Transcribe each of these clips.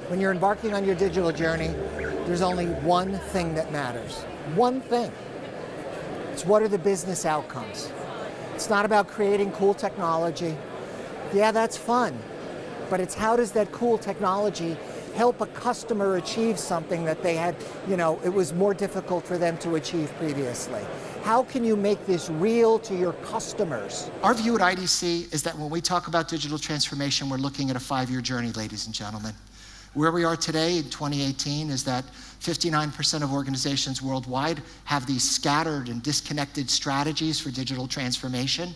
When you're embarking on your digital journey, there's only one thing that matters. One thing. It's what are the business outcomes. It's not about creating cool technology. Yeah, that's fun. But it's how does that cool technology help a customer achieve something that they had, it was more difficult for them to achieve previously. How can you make this real to your customers? Our view at IDC is that when we talk about digital transformation, we're looking at a 5-year journey, ladies and gentlemen. Where we are today in 2018 is that 59% of organizations worldwide have these scattered and disconnected strategies for digital transformation.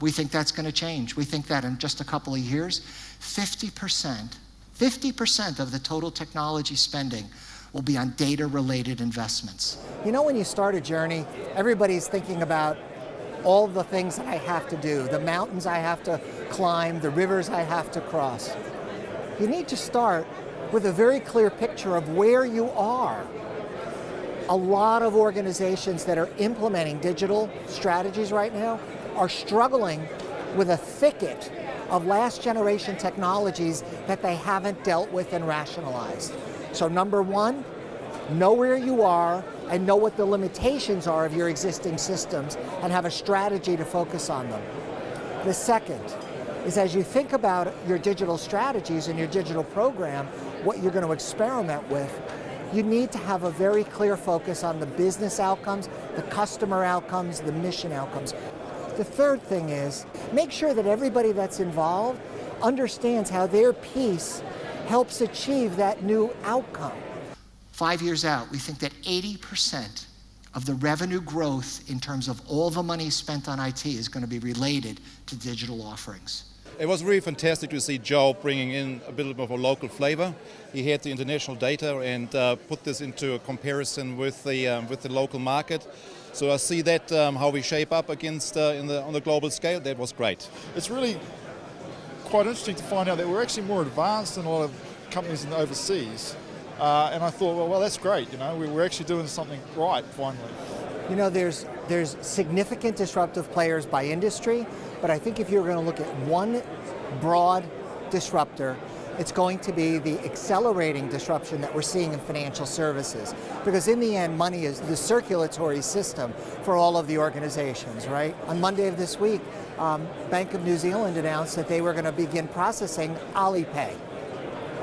We think that's going to change. We think that in just a couple of years, 50% of the total technology spending will be on data-related investments. When you start a journey, everybody's thinking about all the things that I have to do, the mountains I have to climb, the rivers I have to cross. You need to start with a very clear picture of where you are. A lot of organizations that are implementing digital strategies right now are struggling with a thicket of last generation technologies that they haven't dealt with and rationalized. So number one, know where you are and know what the limitations are of your existing systems and have a strategy to focus on them. The second is as you think about your digital strategies and your digital program, what you're going to experiment with, you need to have a very clear focus on the business outcomes, the customer outcomes, the mission outcomes. The third thing is make sure that everybody that's involved understands how their piece helps achieve that new outcome. 5 years out, we think that 80% of the revenue growth in terms of all the money spent on IT is going to be related to digital offerings. It was really fantastic to see Joe bringing in a bit of a local flavor. He had the international data and put this into a comparison with the local market. So I see that how we shape up against on the global scale. That was great. It's really quite interesting to find out that we're actually more advanced than a lot of companies in the overseas. And I thought, well, that's great. We're actually doing something right finally. There's significant disruptive players by industry, but I think if you're going to look at one broad disruptor, it's going to be the accelerating disruption that we're seeing in financial services. Because in the end, money is the circulatory system for all of the organizations, right? On Monday of this week, Bank of New Zealand announced that they were going to begin processing Alipay.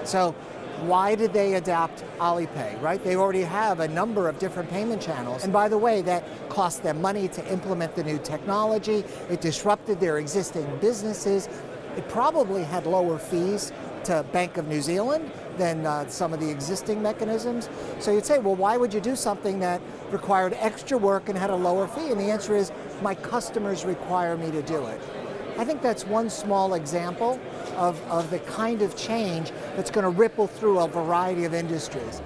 So why did they adopt Alipay, right? They already have a number of different payment channels. And by the way, that cost them money to implement the new technology. It disrupted their existing businesses. It probably had lower fees to Bank of New Zealand than some of the existing mechanisms. So you'd say, well, why would you do something that required extra work and had a lower fee? And the answer is, my customers require me to do it. I think that's one small example of the kind of change that's going to ripple through a variety of industries.